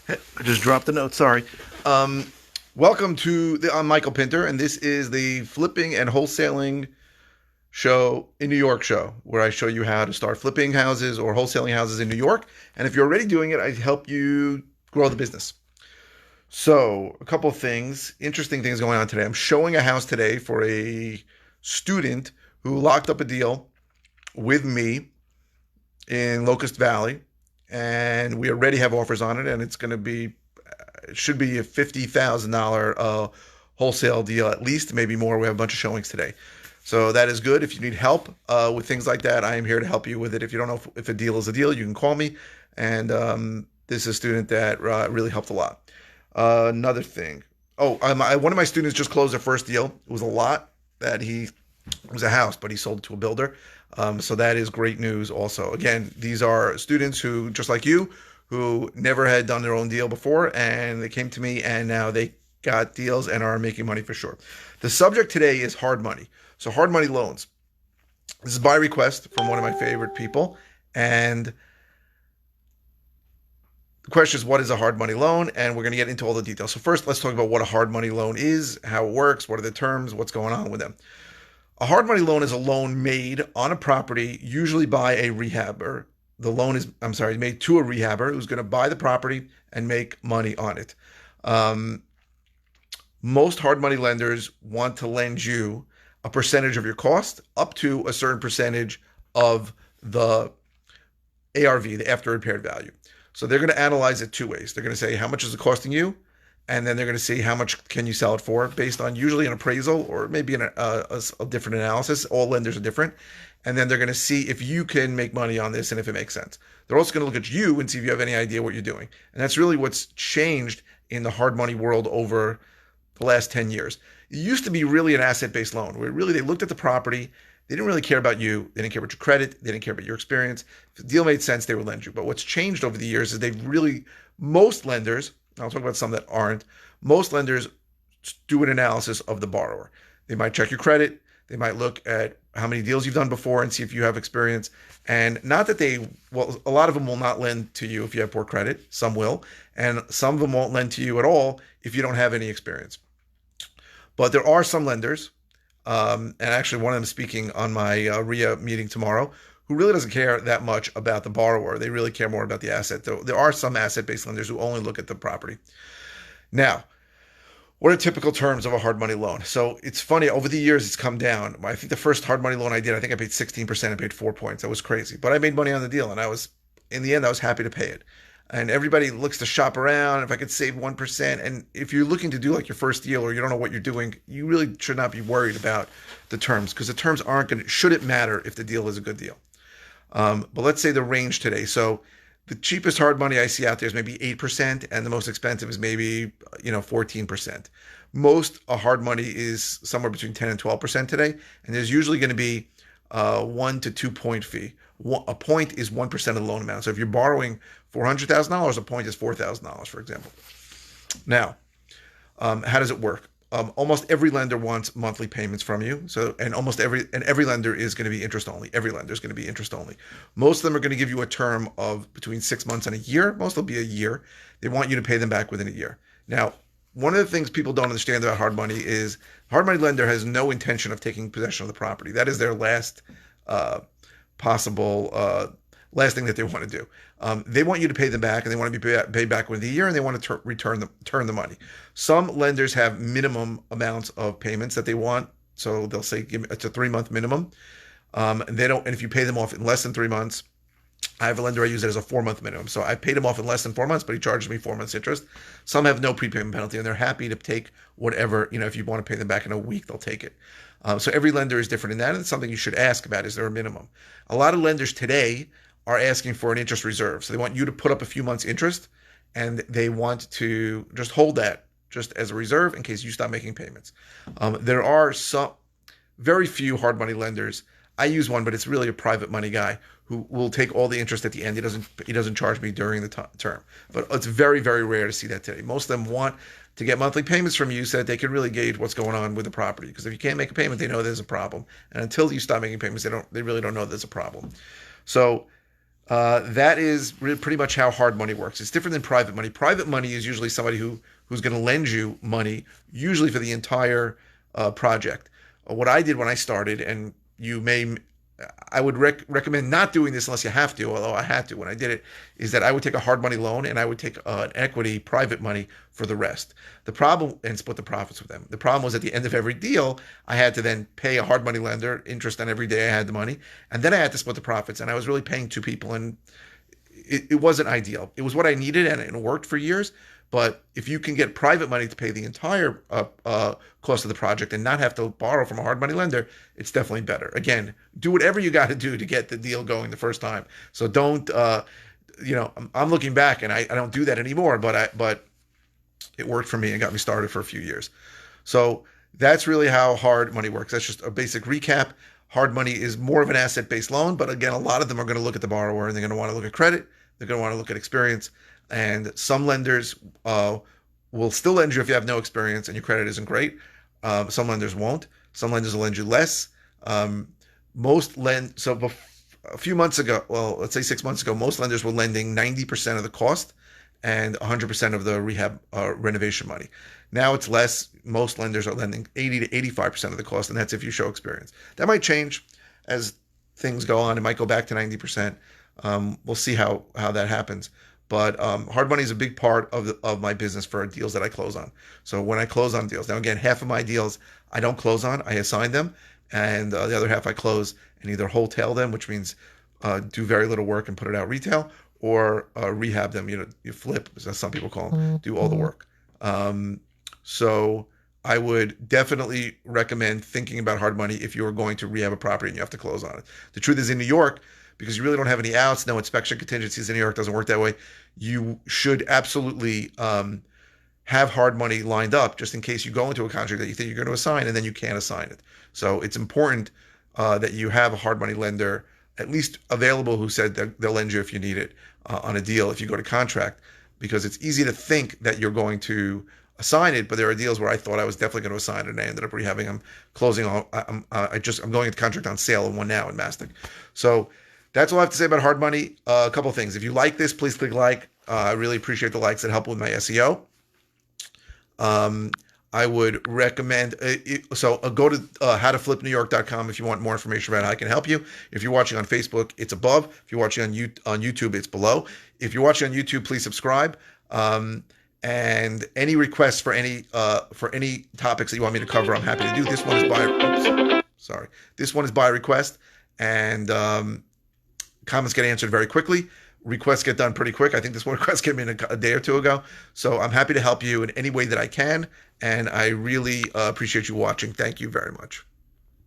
I just dropped the note. Sorry. Um, Welcome to I'm Michael Pinter, and this is the flipping and wholesaling show in New York show, where I show you how to start flipping houses or wholesaling houses in New York. And if you're already doing it, I help you grow the business. So, a couple of things, interesting things going on today. I'm showing a house today for a student who locked up a deal with me in Locust Valley, and we already have offers on it, and it should be a $50,000 wholesale deal at least, maybe more. We have a bunch of showings today. So that is good. If you need help with things like that, I am here to help you with it. If you don't know if a deal is a deal, you can call me. And this is a student that really helped a lot. Another thing. One of my students just closed their first deal. It was a lot it was a house, but he sold it to a builder. So that is great news also. Again, these are students who, just like you, who never had done their own deal before, and they came to me, and now they got deals and are making money for sure. The subject today is hard money. So hard money loans. This is by request from one of my favorite people. And the question is, what is a hard money loan? And we're going to get into all the details. So first, let's talk about what a hard money loan is, how it works, what are the terms, what's going on with them. A hard money loan is a loan made on a property, usually by a rehabber. Made to a rehabber who's going to buy the property and make money on it. Most hard money lenders want to lend you a percentage of your cost up to a certain percentage of the ARV, the after repaired value. So they're going to analyze it two ways. They're going to say, how much is it costing you? And then they're going to see how much can you sell it for based on usually an appraisal or maybe a different analysis. All lenders are different. And then they're going to see if you can make money on this and if it makes sense. They're also going to look at you and see if you have any idea what you're doing. And that's really what's changed in the hard money world over the last 10 years. It used to be really an asset-based loan where really they looked at the property. They didn't really care about you. They didn't care about your credit. They didn't care about your experience. If the deal made sense, they would lend you. But what's changed over the years is most lenders, I'll talk about some that aren't, most lenders do an analysis of the borrower. They might check your credit. They might look at how many deals you've done before and see if you have experience. And not that a lot of them will not lend to you if you have poor credit. Some will. And some of them won't lend to you at all if you don't have any experience. But there are some lenders, and actually one of them is speaking on my RIA meeting tomorrow, who really doesn't care that much about the borrower. They really care more about the asset. There are some asset-based lenders who only look at the property. Now, what are typical terms of a hard money loan? So it's funny, over the years it's come down. I think the first hard money loan I did, I think I paid 16%, I paid 4 points. That was crazy. But I made money on the deal, and in the end, I was happy to pay it. And everybody looks to shop around if I could save 1%. And if you're looking to do like your first deal or you don't know what you're doing, you really should not be worried about the terms, because the terms shouldn't matter if the deal is a good deal. But let's say the range today. So the cheapest hard money I see out there is maybe 8%, and the most expensive is maybe 14%. Most hard money is somewhere between 10 and 12% today, and there's usually going to be 1 to 2 point fee. A point is 1% of the loan amount. So if you're borrowing $400,000, a point is $4,000, for example. Now, how does it work? Almost every lender wants monthly payments from you. And every lender is going to be interest only. Every lender is going to be interest only. Most of them are going to give you a term of between 6 months and a year. Most will be a year. They want you to pay them back within a year. Now, one of the things people don't understand about hard money is hard money lender has no intention of taking possession of the property. That is their last thing that they want to do. They want you to pay them back, and they want to be paid back within a year, and they want to return the money. Some lenders have minimum amounts of payments that they want, so they'll say it's a 3-month minimum. And if you pay them off in less than 3 months, I have a lender I use it as a 4-month minimum. So I paid him off in less than 4 months, but he charges me 4 months interest. Some have no prepayment penalty, and they're happy to take whatever, if you want to pay them back in a week, they'll take it. So every lender is different in that, and it's something you should ask about. Is there a minimum? A lot of lenders today are asking for an interest reserve. So they want you to put up a few months interest, and they want to just hold that just as a reserve in case you stop making payments. There are very few hard money lenders. I use one, but it's really a private money guy who will take all the interest at the end. He doesn't charge me during the term. But it's very, very rare to see that today. Most of them want to get monthly payments from you so that they can really gauge what's going on with the property. Because if you can't make a payment, they know there's a problem. And until you stop making payments, they really don't know there's a problem. So That is pretty much how hard money works. It's different than private money. Private money is usually somebody who's going to lend you money, usually for the entire project. What I did when I started, and I would recommend not doing this unless you have to, although I had to when I did it, is that I would take a hard money loan and I would take an equity private money for the rest. The problem, and split the profits with them. The problem was at the end of every deal, I had to then pay a hard money lender interest on every day I had the money, and then I had to split the profits, and I was really paying two people, and it wasn't ideal. It was what I needed, and it worked for years. But if you can get private money to pay the entire cost of the project and not have to borrow from a hard money lender, it's definitely better. Again, do whatever you got to do to get the deal going the first time. So don't, I'm looking back and I don't do that anymore, but it worked for me and got me started for a few years. So that's really how hard money works. That's just a basic recap. Hard money is more of an asset-based loan, but again, a lot of them are going to look at the borrower and they're going to want to look at credit. They're going to want to look at experience. And some lenders will still lend you if you have no experience and your credit isn't great. Some lenders won't. Some lenders will lend you less. A few months ago, well, let's say 6 months ago, most lenders were lending 90% of the cost and 100% of the rehab renovation money. Now it's less. Most lenders are lending 80 to 85% of the cost, and that's if you show experience. That might change as things go on. It might go back to 90%. We'll see how that happens. But hard money is a big part of my business for deals that I close on. So when I close on deals, now again, half of my deals I don't close on, I assign them, and the other half I close and either wholesale them, which means do very little work and put it out retail, or rehab them. You flip, as some people call them, do all the work. So I would definitely recommend thinking about hard money if you're going to rehab a property and you have to close on it. The truth is, in New York, because you really don't have any outs, no inspection contingencies in New York, doesn't work that way. You should absolutely have hard money lined up just in case you go into a contract that you think you're going to assign and then you can't assign it. So it's important that you have a hard money lender at least available who said that they'll lend you if you need it on a deal if you go to contract, because it's easy to think that you're going to assign it, but there are deals where I thought I was definitely going to assign it and I ended up rehabbing them, closing on. I'm going into contract on sale on one now in Mastic. So that's all I have to say about hard money. A couple of things. If you like this, please click like. I really appreciate the likes that help with my SEO. I would recommend, go to howtoflipnewyork.com if you want more information about how I can help you. If you're watching on Facebook, it's above. If you're watching on YouTube, it's below. If you're watching on YouTube, please subscribe. And any requests for any topics that you want me to cover, I'm happy to do. This one is by request, and comments get answered very quickly. Requests get done pretty quick. I think this one request came in a day or two ago. So I'm happy to help you in any way that I can. And I really appreciate you watching. Thank you very much.